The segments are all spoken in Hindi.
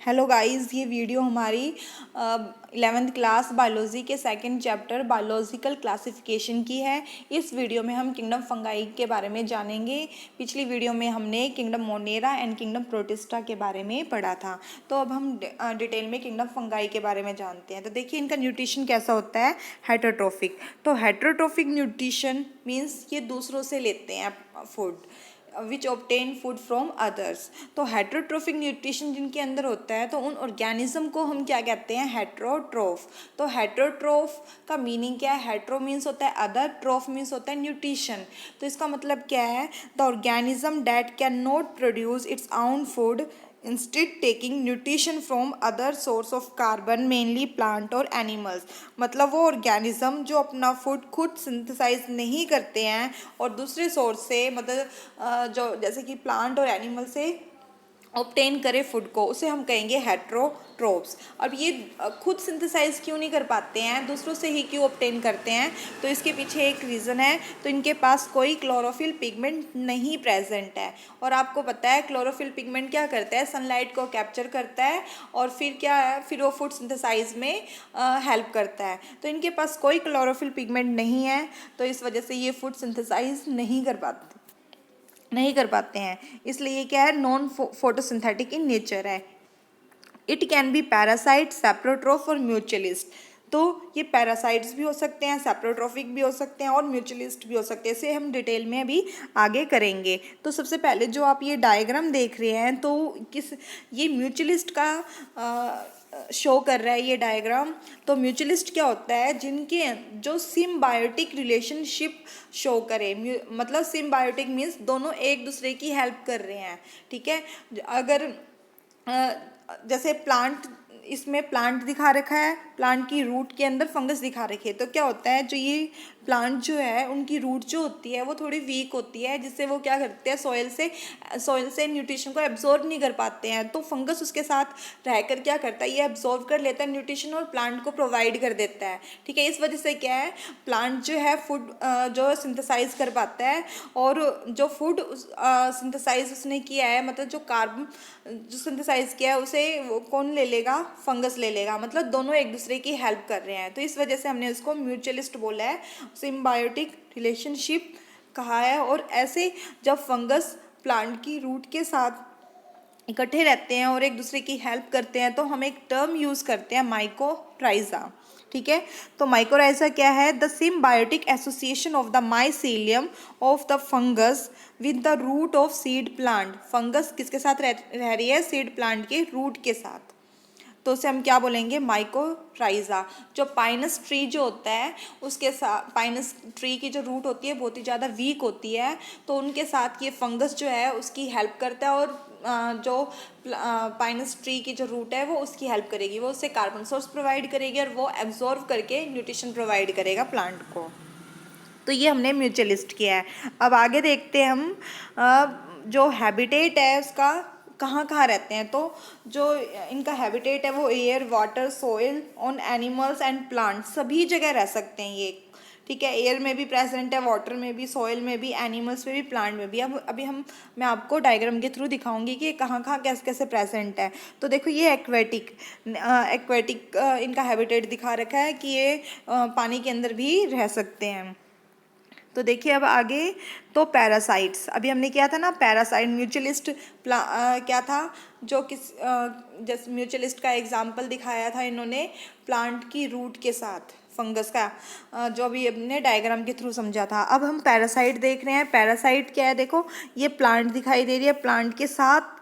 हेलो गाइस, ये वीडियो हमारी 11th क्लास बायोलॉजी के सेकंड चैप्टर बायोलॉजिकल क्लासिफिकेशन की है। इस वीडियो में हम किंगडम फंगाई के बारे में जानेंगे। पिछली वीडियो में हमने kingdom Monera and kingdom protista के बारे में पढ़ा था। तो अब हम डिटेल में किंगडम फंगाई के बारे में जानते हैं। तो देखिए इनका न्यूट्रिशन कैसा होता है, हेटरोट्रोफिक। तो हेटरोट्रोफिक न्यूट्रिशन मीन्स ये दूसरों से लेते हैं food which obtain food from others. तो हेट्रोट्रोफिक न्यूट्रिशन जिनके अंदर होता है तो उन ऑर्गेनिज्म को हम क्या कहते हैं, हेट्रोट्रोफ। तो हेट्रोट्रोफ का मीनिंग क्या है, हेट्रो मीन्स होता है अदर, ट्रोफ मीन्स होता है न्यूट्रिशन। तो इसका मतलब क्या है, the organism that can not produce its own food instead taking nutrition from other source of carbon mainly plant और एनिमल्स। मतलब वो ऑर्गेनिज्म जो अपना फूड खुद सिंथेसाइज नहीं करते हैं और दूसरे सोर्स से, मतलब जो जैसे कि प्लांट और एनिमल से ऑब्टेन करे फूड को, उसे हम कहेंगे हेट्रोट्रोफ्स। अब ये खुद सिंथेसाइज क्यों नहीं कर पाते हैं, दूसरों से ही क्यों ऑब्टेन करते हैं, तो इसके पीछे एक रीज़न है। तो इनके पास कोई क्लोरोफिल पिगमेंट नहीं प्रेजेंट है। और आपको पता है क्लोरोफिल पिगमेंट क्या करता है, सनलाइट को कैप्चर करता है और फिर क्या है, फिर वो फूड सिंथेसाइज में हेल्प करता है। तो इनके पास कोई क्लोरोफिल पिगमेंट नहीं है, तो इस वजह से ये फूड सिंथेसाइज नहीं कर पाते हैं। इसलिए ये क्या है, नॉन फोटोसिंथेटिक इन नेचर है। इट कैन बी पैरासाइट, सेप्रोट्रोफ और म्यूचुअलिस्ट। तो ये पैरासाइट्स भी हो सकते हैं, सेप्रोट्रोफिक भी हो सकते हैं और म्यूचुअलिस्ट भी हो सकते हैं। इसे हम डिटेल में अभी आगे करेंगे। तो सबसे पहले जो आप ये डायग्राम देख रहे हैं, तो ये म्यूचुअलिस्ट का शो कर रहा है ये डायग्राम। तो म्यूचुअलिस्ट क्या होता है, जिनके जो सिम्बायोटिक रिलेशनशिप शो करे। मतलब सिम्बायोटिक मीन्स दोनों एक दूसरे की हेल्प कर रहे हैं। ठीक है, अगर जैसे प्लांट, इसमें प्लांट दिखा रखा है, प्लांट की रूट के अंदर फंगस दिखा रखी है। तो क्या होता है, जो ये प्लांट जो है उनकी रूट जो होती है वो थोड़ी वीक होती है, जिससे वो क्या करते हैं, सॉइल से न्यूट्रिशन को एब्जॉर्ब नहीं कर पाते हैं। तो फंगस उसके साथ रहकर क्या करता है, ये एब्जॉर्ब कर लेता है न्यूट्रिशन और प्लांट को प्रोवाइड कर देता है। ठीक है, इस वजह से क्या है, प्लांट जो है फूड जो सिंथेसाइज कर पाता है। और जो फूड सिंथेसाइज उसने किया है, मतलब जो कार्बन जो सिंथेसाइज किया है उसे वो कौन ले लेगा, फंगस ले लेगा। मतलब दोनों एक दूसरे की हेल्प कर रहे हैं। तो इस वजह से हमने उसको म्यूचुअलिस्ट बोला है, सिम्बायोटिक रिलेशनशिप कहा है। और ऐसे जब फंगस प्लांट की रूट के साथ इकट्ठे रहते हैं और एक दूसरे की हेल्प करते हैं, तो हम एक टर्म यूज़ करते हैं, माइकोराइजा। ठीक है, तो माइकोराइजा क्या है, the symbiotic association of the mycelium of the fungus with the root of seed plant. Fungus किसके साथ रह रही है, सीड प्लांट के रूट के साथ। तो उसे हम क्या बोलेंगे, माइकोराइजा। जो पाइनस ट्री जो होता है उसके साथ, पाइनस ट्री की जो रूट होती है बहुत ही ज़्यादा वीक होती है, तो उनके साथ ये फंगस जो है उसकी हेल्प करता है। और जो पाइनस ट्री की जो रूट है वो उसकी हेल्प करेगी, वो उससे कार्बन सोर्स प्रोवाइड करेगी और वो एब्जॉर्व करके न्यूट्रिशन प्रोवाइड करेगा प्लांट को। तो ये हमने म्यूचुअलिस्ट किया है। अब आगे देखते हैं हम जो हैबिटेट है उसका, कहाँ कहाँ रहते हैं। तो जो इनका हैबिटेट है वो air, water, soil, on animals and plant, सभी जगह रह सकते हैं ये। ठीक है, एयर में भी प्रेजेंट है, वाटर में भी, सॉइल में भी, एनिमल्स में भी, प्लांट में भी। अब अभी मैं आपको डायग्राम के थ्रू दिखाऊंगी कि कहाँ कहाँ कैसे कैसे प्रेजेंट है। तो देखो ये एक्वेटिक इनका हैबिटेट दिखा रखा है कि ये पानी के अंदर भी रह सकते हैं। तो देखिए अब आगे, तो पैरासाइट्स अभी हमने किया था ना, पैरासाइट। म्यूचुअलिस्ट क्या था, जो जैसे म्यूचुअलिस्ट का एग्जाम्पल दिखाया था इन्होंने प्लांट की रूट के साथ फंगस का, जो अभी हमने डायग्राम के थ्रू समझा था। अब हम पैरासाइट देख रहे हैं। पैरासाइट क्या है, देखो ये प्लांट दिखाई दे रही है, प्लांट के साथ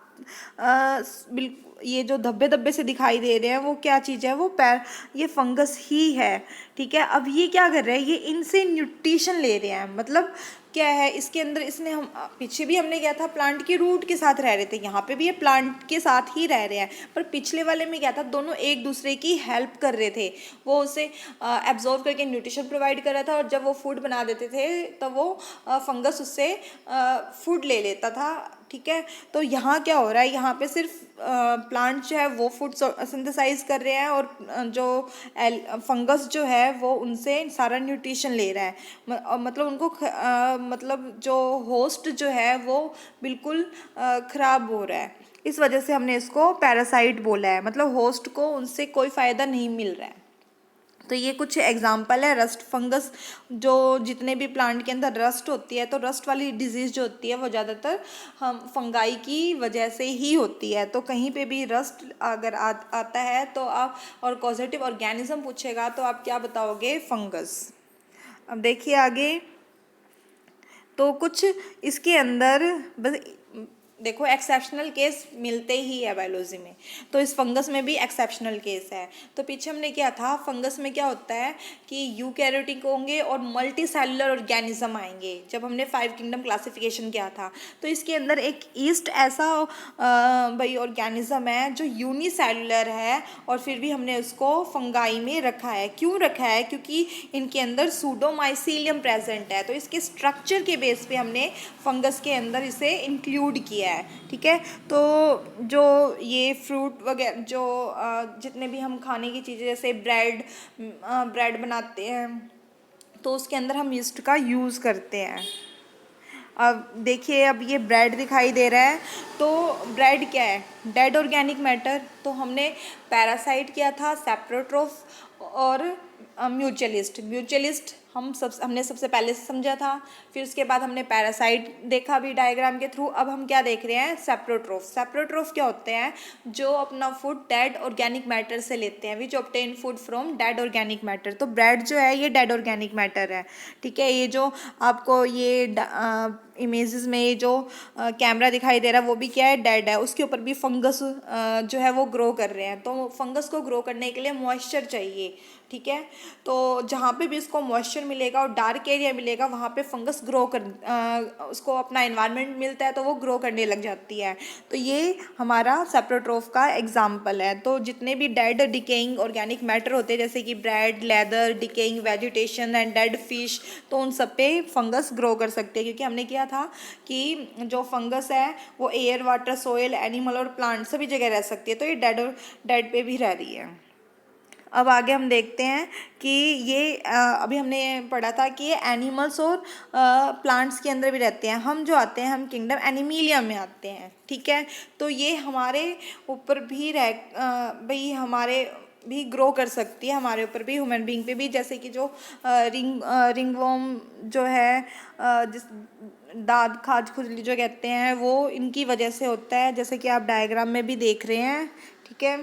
बिल्कुल ये जो धब्बे धब्बे से दिखाई दे रहे हैं वो क्या चीज़ है, वो ये फंगस ही है। ठीक है, अब ये क्या कर रहे हैं, ये इनसे न्यूट्रिशन ले रहे हैं। मतलब क्या है इसके अंदर, इसने हम पीछे भी हमने क्या था, प्लांट की रूट के साथ रह रहे थे, यहाँ पे भी ये प्लांट के साथ ही रह रहे हैं। पर पिछले वाले में क्या था, दोनों एक दूसरे की हेल्प कर रहे थे। वो उसे एब्जॉर्व करके न्यूट्रिशन प्रोवाइड कर रहा था और जब वो फूड बना देते थे तो वो फंगस उससे फूड ले लेता था। ठीक है, तो यहाँ क्या हो रहा है, यहाँ पे सिर्फ प्लांट जो है वो फूड सिंथेसाइज कर रहे हैं और जो फंगस जो है वो उनसे सारा न्यूट्रिशन ले रहा है। मतलब उनको मतलब जो होस्ट जो है वो बिल्कुल ख़राब हो रहा है। इस वजह से हमने इसको पैरासाइट बोला है, मतलब होस्ट को उनसे कोई फ़ायदा नहीं मिल रहा है। तो ये कुछ एग्जाम्पल है रस्ट फंगस, जो जितने भी प्लांट के अंदर रस्ट होती है, तो रस्ट वाली डिजीज़ जो होती है वो ज़्यादातर हम फंगाई की वजह से ही होती है। तो कहीं पे भी रस्ट अगर आता है तो आप, और कॉजेटिव ऑर्गेनिज्म पूछेगा तो आप क्या बताओगे? फंगस। अब देखिए आगे, तो कुछ इसके अंदर बस देखो एक्सेप्शनल केस मिलते ही है बायोलॉजी में, तो इस फंगस में भी एक्सेप्शनल केस है। तो पीछे हमने क्या था, फंगस में क्या होता है कि यूकैरियोटिक होंगे और मल्टी सेलुलर ऑर्गेनिज्म आएंगे। जब हमने 5 किंगडम क्लासिफिकेशन किया था तो इसके अंदर एक ईस्ट ऐसा भाई ऑर्गेनिज्म है जो यूनिसेलुलर है, और फिर भी हमने उसको फंगाई में रखा है। क्यों रखा है? क्योंकि इनके अंदर सूडोमाइसीलियम प्रेजेंट है, तो इसके स्ट्रक्चर के बेस पे हमने फंगस के अंदर इसे इंक्लूड किया है। ठीक है, तो जो ये फ्रूट वगैरह जो जितने भी हम खाने की चीज़ें जैसे ब्रेड बनाते हैं तो उसके अंदर हम यीस्ट का यूज़ करते हैं। अब देखिए, अब ये ब्रेड दिखाई दे रहा है, तो ब्रेड क्या है? Dead organic matter. तो हमने पैरासाइट किया था, सेप्रोट्रोफ और म्यूचुअलिस्ट हमने सबसे पहले से समझा था। फिर उसके बाद हमने पैरासाइट देखा भी डायग्राम के थ्रू। अब हम क्या देख रहे हैं? सेप्रोट्रोफ। सेप्रोट्रोफ क्या होते हैं? जो अपना फूड डेड ऑर्गेनिक मैटर से लेते हैं, which obtain food from dead organic matter. तो ब्रेड जो है ये डेड ऑर्गेनिक मैटर है। ठीक है, ये जो आपको ये इमेजेस में ये जो कैमरा दिखाई दे रहा है वो भी क्या है? डेड है। उसके ऊपर भी फंगस जो है वो ग्रो कर रहे हैं। तो फंगस को ग्रो करने के लिए मॉइस्चर चाहिए। ठीक है, तो जहाँ पे भी इसको मॉइस्चर मिलेगा और डार्क एरिया मिलेगा वहाँ पे फंगस उसको अपना एनवायरनमेंट मिलता है तो वो ग्रो करने लग जाती है। तो ये हमारा सेप्रोट्रोफ का एग्जाम्पल है। तो जितने भी डेड डिकेइंग ऑर्गेनिक मैटर होते हैं जैसे कि bread, leather, decaying vegetation and dead fish, तो उन सब पे फंगस ग्रो कर सकते हैं। क्योंकि हमने किया था कि जो फंगस है वो एयर, वाटर, सोयल, एनिमल और प्लांट सभी जगह रह सकती है। तो ये डेड पे भी रह रही है। अब आगे हम देखते हैं कि ये अभी हमने पढ़ा था कि ये एनिमल्स और प्लांट्स के अंदर भी रहते हैं। हम जो आते हैं, हम किंगडम एनिमीलिया में आते हैं। ठीक है, तो ये हमारे ऊपर भी भाई हमारे भी ग्रो कर सकती है, हमारे ऊपर भी, ह्यूमन बीइंग पे भी। जैसे कि जो रिंगवर्म जो है, जिस दाद खाज खुजली जो कहते हैं, वो इनकी वजह से होता है, जैसे कि आप डायग्राम में भी देख रहे हैं। ठीक है,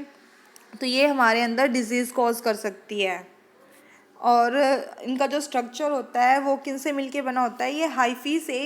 तो ये हमारे अंदर डिजीज़ कॉज कर सकती है। और इनका जो स्ट्रक्चर होता है वो किन से मिलके बना होता है? ये हाइफी से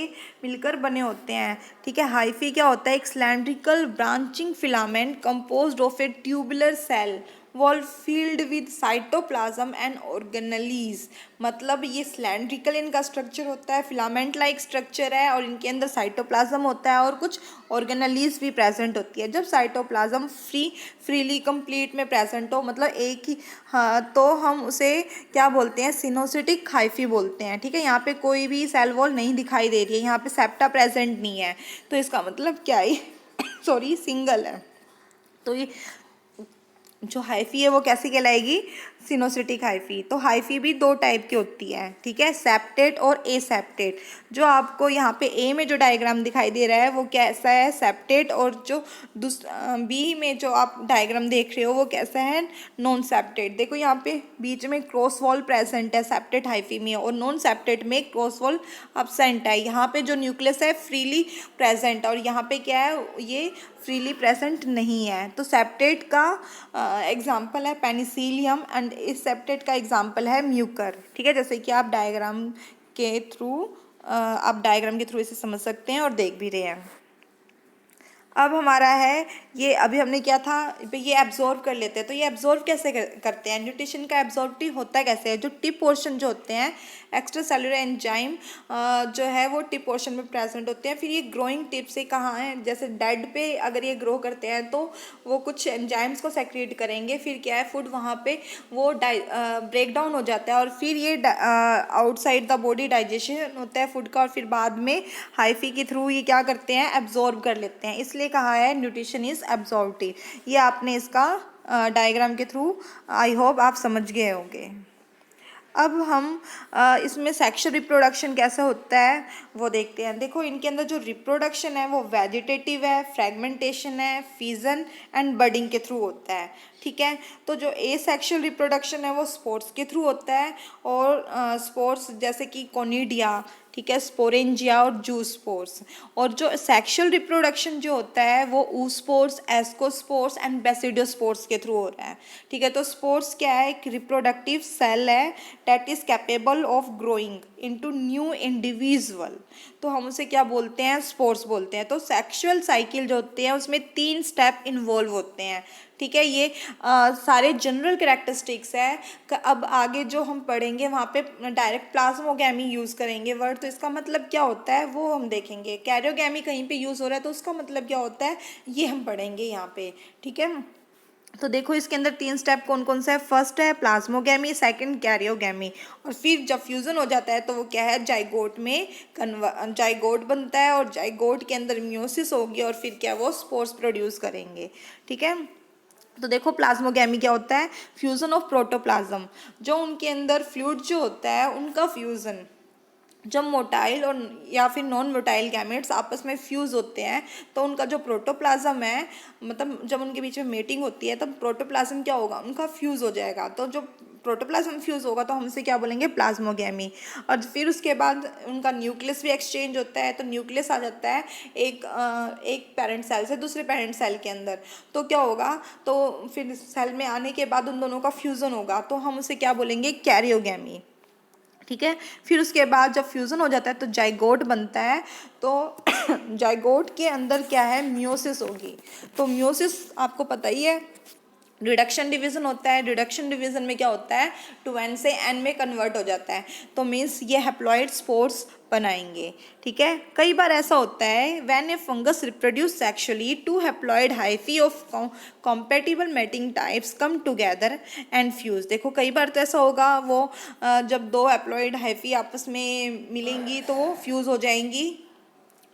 मिलकर बने होते हैं। ठीक है, हाइफी क्या होता है? एक cylindrical branching filament composed of a tubular cell wall filled with cytoplasm and organelles. मतलब ये सिलेंड्रिकल इनका स्ट्रक्चर होता है, फिलामेंट लाइक स्ट्रक्चर है, और इनके अंदर साइटोप्लाज्म होता है और कुछ ऑर्गेनेलीज भी प्रेजेंट होती है। जब साइटोप्लाज्म फ्रीली कंप्लीट में प्रेजेंट हो, मतलब एक ही, हाँ, तो हम उसे क्या बोलते हैं? सिनोसिटिक हाइफी बोलते हैं। ठीक है, यहाँ पे कोई भी सेल वॉल नहीं दिखाई दे रही है, यहाँ पे सेप्टा प्रेजेंट नहीं है, तो इसका मतलब क्या है? सॉरी, सिंगल है। तो ये जो हाइफी है वो कैसी कहलाएगी? सिनोसिटिक हाइफी। तो हाइफी भी 2 टाइप की होती है। ठीक है, सेप्टेट और ए सेप्टेट। जो आपको यहाँ पे ए में जो डायग्राम दिखाई दे रहा है वो कैसा है? सेप्टेट। और जो बी में जो आप डायग्राम देख रहे हो वो कैसा है? Non septate. देखो यहाँ पे बीच में क्रॉस वॉल प्रेजेंट है सेप्टेट हाइफी में, और नॉन सेप्टेट में क्रॉस वॉल अब्सेंट है। यहाँ पे जो न्यूक्लियस है फ्रीली प्रेजेंट, और यहाँ पे क्या है? ये फ्रीली प्रेजेंट नहीं है। तो सेप्टेट का एग्जाम्पल है पेनिसिलियम, एंड इस सेप्टेट का एग्जाम्पल है म्यूकर। ठीक है, जैसे कि आप डायग्राम के थ्रू इसे समझ सकते हैं और देख भी रहे हैं। अब हमारा है ये, अभी हमने क्या था, ये एब्जॉर्व कर लेते हैं। तो ये एब्जॉर्व कैसे करते हैं? न्यूट्रिशन का एब्जॉर्प्टिव होता कैसे है? जो टिप पोर्शन जो होते हैं, एक्स्ट्रा सेलुलर एंजाइम जो है वो टिप पोर्शन में प्रेजेंट होते हैं। फिर ये ग्रोइंग टिप से कहाँ है? जैसे डेड पे अगर ये ग्रो करते हैं तो वो कुछ एंजाइम्स को सेक्रेट करेंगे, फिर क्या है? फूड वहाँ पे वो ब्रेक डाउन हो जाता है, और फिर ये आउटसाइड द बॉडी डाइजेशन होता है फूड का, और फिर बाद में हाइफी के थ्रू ये क्या करते हैं? एब्जॉर्ब कर लेते हैं। इसलिए कहा है न्यूट्रिशन इज एब्जॉर्प्टिव। ये आपने इसका डायग्राम के थ्रू आई होप आप समझ गए होंगे। अब हम इसमें सेक्शुअल रिप्रोडक्शन कैसे होता है वो देखते हैं। देखो इनके अंदर जो रिप्रोडक्शन है वो वेजिटेटिव है, फ्रेगमेंटेशन है, फिजन एंड बडिंग के थ्रू होता है। ठीक है, तो जो ए सेक्शुअल रिप्रोडक्शन है वो स्पोर्स के थ्रू होता है, और स्पोर्स जैसे कि कोनिडिया, ठीक है, स्पोरेंजिया और जूस्पोर्स। और जो सेक्शुअल रिप्रोडक्शन जो होता है वो ऊस्पोर्स, एस्कोस्पोर्स एंड बेसिडोस्पोर्स के थ्रू हो रहा है। ठीक है, तो स्पोर्स क्या है, एक रिप्रोडक्टिव सेल है that is capable of growing into new individual. तो हम उसे क्या बोलते हैं, स्पोर्स बोलते हैं। तो सेक्शुअल साइकिल जो होते हैं उसमें 3 स्टेप इन्वॉल्व होते हैं। ठीक है, ये सारे जनरल कैरेक्टरिस्टिक्स है। अब आगे जो हम पढ़ेंगे वहाँ पे डायरेक्ट प्लाज्मोगैमी यूज़ करेंगे वर्ड, तो इसका मतलब क्या होता है वो हम देखेंगे। कैरियोगैमी कहीं पे यूज़ हो रहा है तो उसका मतलब क्या होता है ये हम पढ़ेंगे यहाँ पे। ठीक है, तो देखो इसके अंदर 3 स्टेप कौन कौन सा है। फर्स्ट है प्लाज्मोगैमी, सेकंड कैरियोगैमी, और फिर जब फ्यूज़न हो जाता है तो वो क्या है, जाइगोट में जाइगोट बनता है, और जाइगोट के अंदर मियोसिस होगी, और फिर क्या वो स्पोर्स प्रोड्यूस करेंगे। ठीक है, तो देखो प्लाज्मोगैमी क्या होता है, फ्यूज़न ऑफ प्रोटोप्लाज्म, जो उनके अंदर फ्लूइड जो होता है उनका फ्यूज़न, जब मोटाइल और या फिर नॉन मोटाइल गैमेट्स आपस में फ्यूज़ होते हैं तो उनका जो प्रोटोप्लाज्म है, मतलब जब उनके बीच में मेटिंग होती है तब प्रोटोप्लाज्म क्या होगा, उनका फ्यूज़ हो जाएगा। तो जो प्रोटोप्लाज्म फ्यूज़ होगा तो हम इसे क्या बोलेंगे, प्लाज्मोगैमी। और फिर उसके बाद उनका न्यूक्लियस भी एक्सचेंज होता है, तो न्यूक्लियस आ जाता है एक पेरेंट सेल से दूसरे पेरेंट सेल के अंदर। तो क्या होगा, तो फिर सेल में आने के बाद उन दोनों का फ्यूज़न होगा, तो हम उसे क्या बोलेंगे, कैरियोगैमी। ठीक है, फिर उसके बाद जब फ्यूज़न हो जाता है तो जाइगोट बनता है। तो जाइगोट के अंदर क्या है, मियोसिस होगी। तो मियोसिस आपको पता ही है, रिडक्शन डिवीज़न होता है। रिडक्शन डिवीज़न में क्या होता है, 2n से n में कन्वर्ट हो जाता है, तो मीन्स ये हैप्लॉइड स्पोर्स बनाएंगे। ठीक है, कई बार ऐसा होता है when a fungus reproduce sexually, 2 haploid hyphae of compatible mating types come together and fuse. देखो कई बार तो ऐसा होगा, वो जब 2 हैप्लॉइड हाइफी आपस में मिलेंगी तो वो फ्यूज़ हो जाएंगी।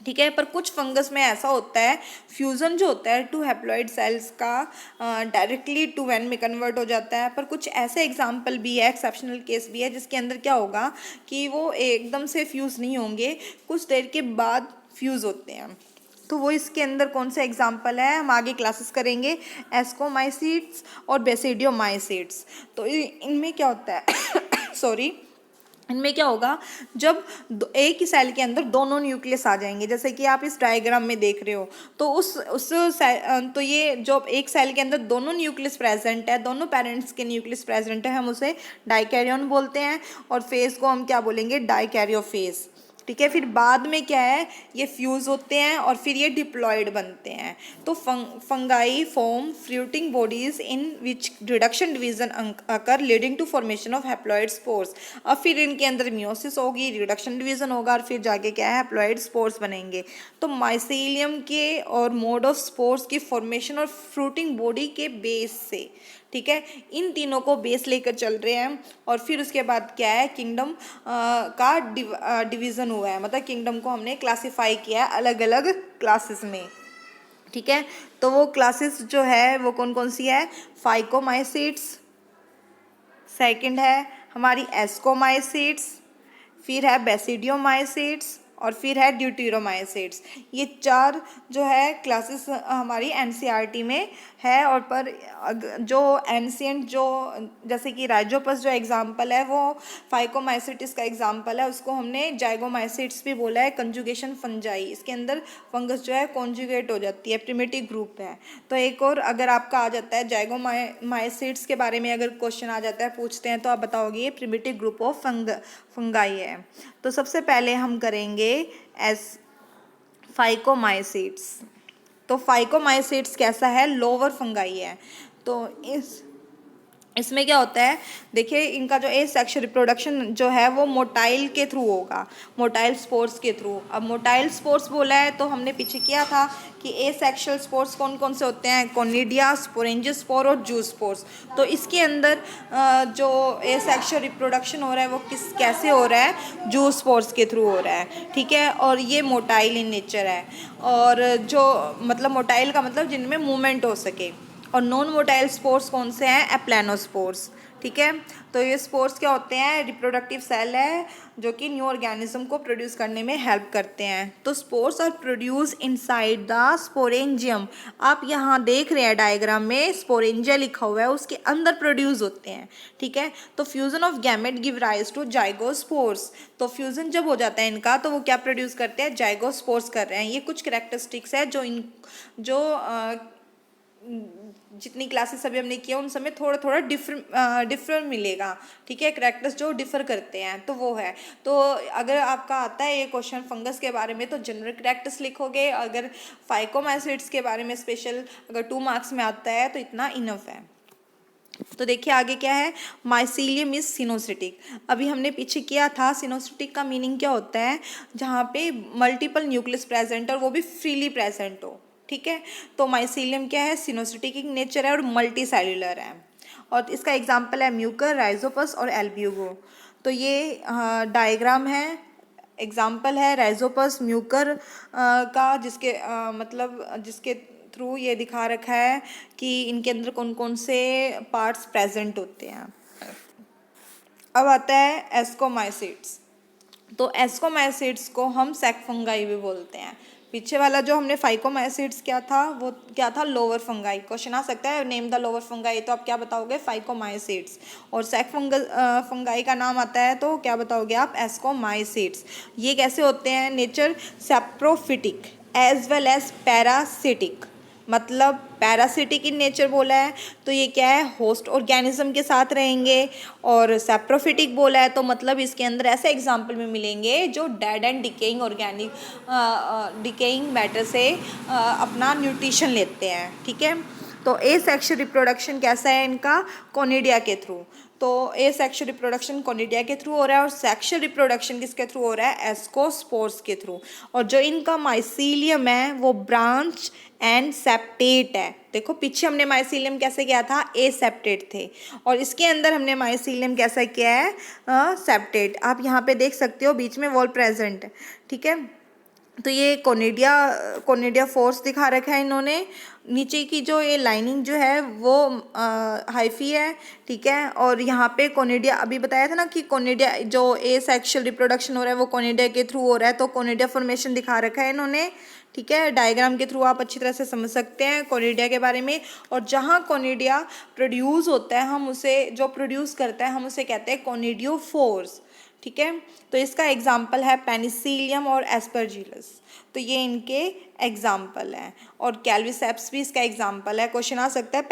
ठीक है, पर कुछ फंगस में ऐसा होता है फ्यूज़न जो होता है 2 हैप्लॉइड सेल्स का डायरेक्टली 2n में कन्वर्ट हो जाता है। पर कुछ ऐसे एग्जाम्पल भी है, एक्सेप्शनल केस भी है, जिसके अंदर क्या होगा कि वो एकदम से फ्यूज़ नहीं होंगे, कुछ देर के बाद फ्यूज़ होते हैं। तो वो इसके अंदर कौन से एग्जाम्पल है, हम आगे क्लासेस करेंगे, एस्कोमाइसीट्स और बेसिडियोमाइसीट्स। तो इनमें क्या होता है सॉरी इनमें क्या होगा, जब एक ही सेल के अंदर दोनों न्यूक्लियस आ जाएंगे, जैसे कि आप इस डायग्राम में देख रहे हो, तो उस तो ये जो एक सेल के अंदर दोनों न्यूक्लियस प्रेजेंट है, दोनों पेरेंट्स के न्यूक्लियस प्रेजेंट है, हम उसे डाइकैरियोन बोलते हैं, और फेज को हम क्या बोलेंगे, डाइकैरियोफेज। ठीक है, फिर बाद में क्या है, ये फ्यूज़ होते हैं और फिर ये डिप्लॉयड बनते हैं। तो fungi form fruiting bodies in which reduction division occur leading to formation of haploid spores. अब फिर इनके अंदर मियोसिस होगी, रिडक्शन डिवीजन होगा, और फिर जाके क्या है, हैप्लॉइड स्पोर्स बनेंगे। तो माइसेलियम के और मोड ऑफ स्पोर्स की फॉर्मेशन और फ्रूटिंग बॉडी के बेस से, ठीक है, इन तीनों को बेस लेकर चल रहे हैं। और फिर उसके बाद क्या है, किंगडम का डिवीज़न हुआ है, मतलब किंगडम को हमने क्लासिफाई किया है अलग अलग क्लासेस में। ठीक है, तो वो क्लासेस जो है वो कौन कौन सी है, फाइकोमाइसीट्स, सेकंड है हमारी एस्कोमाइसीट्स, फिर है बेसिडियोमाइसीट्स, और फिर है ड्यूटेरोमाइसीट्स। ये 4 जो है क्लासेस हमारी एनसीईआरटी में है। और पर जो एंशिएंट जो जैसे कि राइजोपस जो एग्जाम्पल है वो फाइकोमाइसीट्स का एग्जाम्पल है, उसको हमने जाइगोमाइसीट्स भी बोला है, कंजुगेशन फंजाई, इसके अंदर फंगस जो है कॉन्जुगेट हो जाती है, प्रिमिटिव ग्रुप है। तो एक और अगर आपका आ जाता है जाइगोमाइसीट्स के बारे में अगर क्वेश्चन आ जाता है, पूछते हैं, तो आप बताओगे ये प्रिमिटिव ग्रुप ऑफ फंगाई है। तो सबसे पहले हम करेंगे एस फाइकोमाइसीट्स। तो फाइकोमाइसीट्स कैसा है, लोअर फंगाई है। तो इसमें क्या होता है, देखिए इनका जो ए सेक्शुअल रिप्रोडक्शन जो है वो मोटाइल के थ्रू होगा, मोटाइल स्पोर्स के थ्रू। अब मोटाइल स्पोर्स बोला है तो हमने पीछे किया था कि ए सेक्शुअल स्पोर्स कौन कौन से होते हैं, कोनिडिया, स्पोरेंजियोस्पोर और जूस्पोर्स। तो इसके अंदर जो ए सेक्शुअल रिप्रोडक्शन हो रहा है वो कैसे हो रहा है, जूस्पोर्स के थ्रू हो रहा है। ठीक है, और ये मोटाइल इन नेचर है, और जो मतलब मोटाइल का मतलब जिनमें मूवमेंट हो सके। और नॉन मोटाइल स्पोर्स कौन से हैं? एप्लानोस्पोर्स। ठीक है, तो ये स्पोर्स क्या होते हैं? रिप्रोडक्टिव सेल है जो कि न्यू ऑर्गेनिज्म को प्रोड्यूस करने में हेल्प करते हैं। तो spores are produce inside the sporangium. आप यहाँ देख रहे हैं डायग्राम में स्पोरेंजिया लिखा हुआ है, उसके अंदर प्रोड्यूस होते हैं। ठीक है, तो fusion of gamete give rise to zygospores. तो फ्यूजन जब हो जाता है इनका तो वो क्या प्रोड्यूस करते हैं? जाइगोस्पोर्स कर रहे हैं। ये कुछ कैरेक्टरिस्टिक्स है जो जितनी क्लासेस अभी हमने किया उन सब में थोड़ा थोड़ा डिफर मिलेगा। ठीक है, कैरेक्टर्स जो डिफर करते हैं तो वो है। तो अगर आपका आता है ये क्वेश्चन फंगस के बारे में तो जनरल कैरेक्टर्स लिखोगे, अगर फाइकोमाइसिट्स के बारे में स्पेशल अगर 2 मार्क्स में आता है तो इतना इनफ है। तो देखिए आगे क्या है? Mycelium is coenocytic. अभी हमने पीछे किया था, सिनोसिटिक का मीनिंग क्या होता है? जहाँ पे मल्टीपल न्यूक्लियस प्रेजेंट और वो भी फ्रीली प्रेजेंट हो। ठीक है, तो माइसीलियम क्या है? सिनोसिटिक इन नेचर है और मल्टी सेल्यूलर है। और इसका एग्जाम्पल है म्यूकर, राइजोपस और एल्ब्यूगो। तो ये डायग्राम है, एग्जाम्पल है राइजोपस म्यूकर का, जिसके मतलब जिसके थ्रू ये दिखा रखा है कि इनके अंदर कौन कौन से पार्ट्स प्रेजेंट होते हैं। अब आता है एस्कोमाइसिट्स। तो एस्कोमाइसिट्स को हम सैक फंगाई भी बोलते हैं। पीछे वाला जो हमने फाइकोमाइसिट्स क्या था वो क्या था? Lower fungi. क्वेश्चन आ सकता है नेम द लोअर फंगाई, तो आप क्या बताओगे? फाइकोमाइसिट्स। और सैक फंगाई का नाम आता है तो क्या बताओगे आप? एस्कोमाइसिट्स। ये कैसे होते हैं? Nature saprophytic as well as parasitic. मतलब पैरासिटिक इन नेचर बोला है तो ये क्या है? होस्ट ऑर्गेनिज्म के साथ रहेंगे। और सैप्रोफिटिक बोला है तो मतलब इसके अंदर ऐसे एग्जाम्पल में मिलेंगे जो dead and decaying decaying matter से अपना न्यूट्रिशन लेते हैं। ठीक है, तो ए सेक्शुअल रिप्रोडक्शन कैसा है इनका? कोनिडिया के थ्रू। तो ए सेक्शुअल रिप्रोडक्शन कोनिडिया के थ्रू हो रहा है और सेक्शुअल रिप्रोडक्शन किसके थ्रू हो रहा है? एस्कोस्पोर्स के थ्रू। और जो इनका माइसीलियम है वो ब्रांच एंड सेप्टेट है। देखो पीछे हमने माइसीलियम कैसे किया था? ए सेप्टेट थे, और इसके अंदर हमने माइसीलियम कैसा किया है? सेप्टेट। आप यहाँ पे देख सकते हो बीच में वॉल प्रेजेंट है। ठीक है, तो ये कोनिडिया फोर्स दिखा रखा है इन्होंने। नीचे की जो ये लाइनिंग जो है वो हाइफी है। ठीक है, और यहाँ पे कोनिडिया अभी बताया था ना कि कोनिडिया जो ए सेक्शुअल रिप्रोडक्शन हो रहा है वो कोनिडिया के थ्रू हो रहा है, तो कोनिडिया फॉर्मेशन दिखा रखा है इन्होंने। ठीक है, डायग्राम के थ्रू आप अच्छी तरह से समझ सकते हैं कोनिडिया के बारे में। और जहाँ कोनिडिया प्रोड्यूस होता है हम उसे जो प्रोड्यूस करता है हम उसे कहते हैं कोनिडियोफोर्स। ठीक है, तो इसका एग्जाम्पल है पेनिसिलियम और एस्परजिलस। तो ये इनके एग्जाम्पल हैं। और कैल्विसेप्स भी इसका एग्जाम्पल है। क्वेश्चन आ सकता है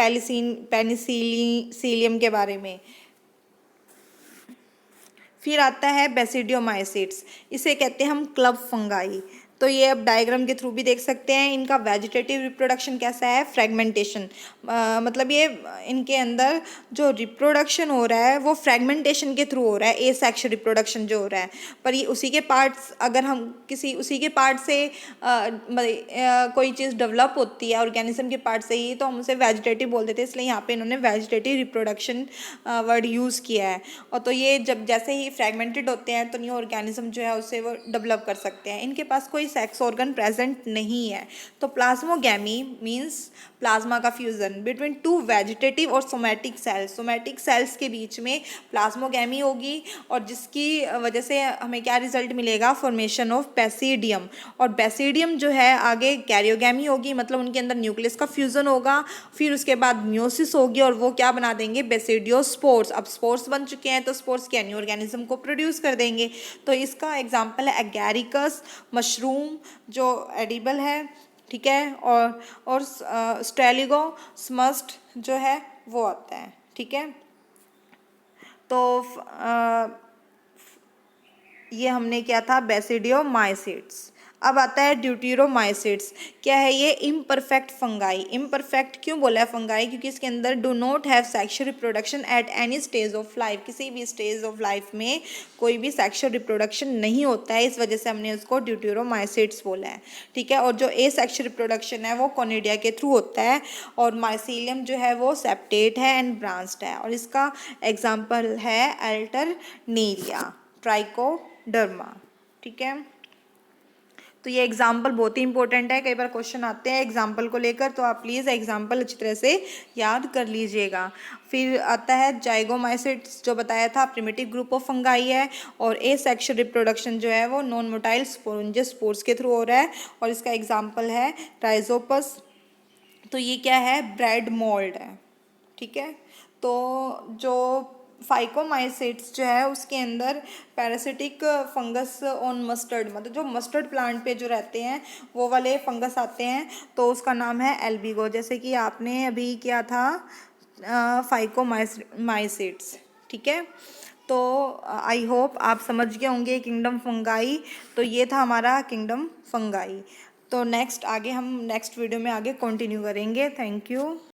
पेनिसिलियम के बारे में। फिर आता है बेसिडियोमाइसिट्स। इसे कहते हैं हम क्लब फंगाई। तो ये अब डायग्राम के थ्रू भी देख सकते हैं। इनका वेजिटेटिव रिप्रोडक्शन कैसा है? फ्रेगमेंटेशन। मतलब ये इनके अंदर जो रिप्रोडक्शन हो रहा है वो फ्रेगमेंटेशन के थ्रू हो रहा है। ए सेक्शुअल रिप्रोडक्शन जो हो रहा है, पर ये उसी के पार्ट्स अगर हम किसी उसी के पार्ट से कोई चीज़ डेवलप होती है ऑर्गेनिज्म के पार्ट से ही तो हम उसे वेजिटेटिव बोल देते हैं, इसलिए यहाँ पे इन्होंने वेजिटेटिव रिप्रोडक्शन वर्ड यूज़ किया है। और तो ये जब जैसे ही फ्रेगमेंटेड होते हैं तो न्यू ऑर्गेनिज्म जो है उससे वो डेवलप कर सकते हैं। इनके पास कोई सेक्स ऑर्गन प्रेजेंट नहीं है। तो प्लाज्मोगैमी मीन्स प्लाज्मा का फ्यूजन बिटवीन 2 वेजिटेटिव और सोमैटिक सेल्स। सोमैटिक सेल्स के बीच में प्लाज्मोगैमी होगी और जिसकी वजह से हमें क्या रिजल्ट मिलेगा? Formation of basidium. और बेसिडियम जो है आगे कैरियोगैमी होगी, मतलब उनके अंदर न्यूक्लियस का फ्यूजन होगा। फिर उसके बाद म्योसिस होगी और वो क्या बना देंगे? बेसिडियोस्पोर्स। अब स्पोर्स बन चुके हैं तो स्पोर्स के न्यू ऑर्गेनिज्म को प्रोड्यूस कर देंगे। तो इसका एग्जाम्पल है एगैरिकस मशरूम जो एडिबल है। ठीक है, और स्ट्रेलिगो स्मस्ट जो है वो आता है। ठीक है, तो ये हमने क्या था? बेसिडियोमाइसिट्स। अब आता है ड्यूटेरोमाइसिट्स। क्या है ये? Imperfect fungi. इम्परफेक्ट क्यों बोला है फंगाई? क्योंकि इसके अंदर do not have sexual reproduction at any stage of life. किसी भी स्टेज ऑफ लाइफ में कोई भी सेक्शुअल रिप्रोडक्शन नहीं होता है, इस वजह से हमने उसको ड्यूटेरोमाइसिट्स बोला है। ठीक है, और जो ए सेक्शुअल रिप्रोडक्शन है वो कोनिडिया के थ्रू होता है और माइसीलियम जो है वो सेप्टेट है एंड ब्रांच्ड है। और इसका एग्जाम्पल है अल्टरनेरिया, ट्राइकोडर्मा। ठीक है, तो ये एग्जाम्पल बहुत ही इंपॉर्टेंट है, कई बार क्वेश्चन आते हैं एग्जाम्पल को लेकर, तो आप प्लीज़ एग्जाम्पल अच्छी तरह से याद कर लीजिएगा। फिर आता है जाइगोमाइसिट्स, जो बताया था प्रिमिटिव ग्रुप ऑफ फंगाई है, और ए सेक्शुअल रिप्रोडक्शन जो है वो नॉन मोटाइल स्पोरेंजियस स्पोर्स के थ्रू हो रहा है, और इसका एग्जाम्पल है राइजोपस। तो ये क्या है, ब्रेड मोल्ड है, ठीक है। तो जो फाइकोमाइसिट्स जो है उसके अंदर पैरासिटिक फंगस ऑन मस्टर्ड, मतलब जो मस्टर्ड प्लांट पे जो रहते हैं वो वाले फंगस आते हैं, तो उसका नाम है एल्बिगो, जैसे कि आपने अभी किया था फाइकोमाइसिट्स, ठीक है। तो आई होप आप समझ गए होंगे किंगडम फंगाई। तो ये था हमारा किंगडम फंगाई। तो नेक्स्ट आगे हम नेक्स्ट वीडियो में आगे कंटिन्यू करेंगे। Thank you.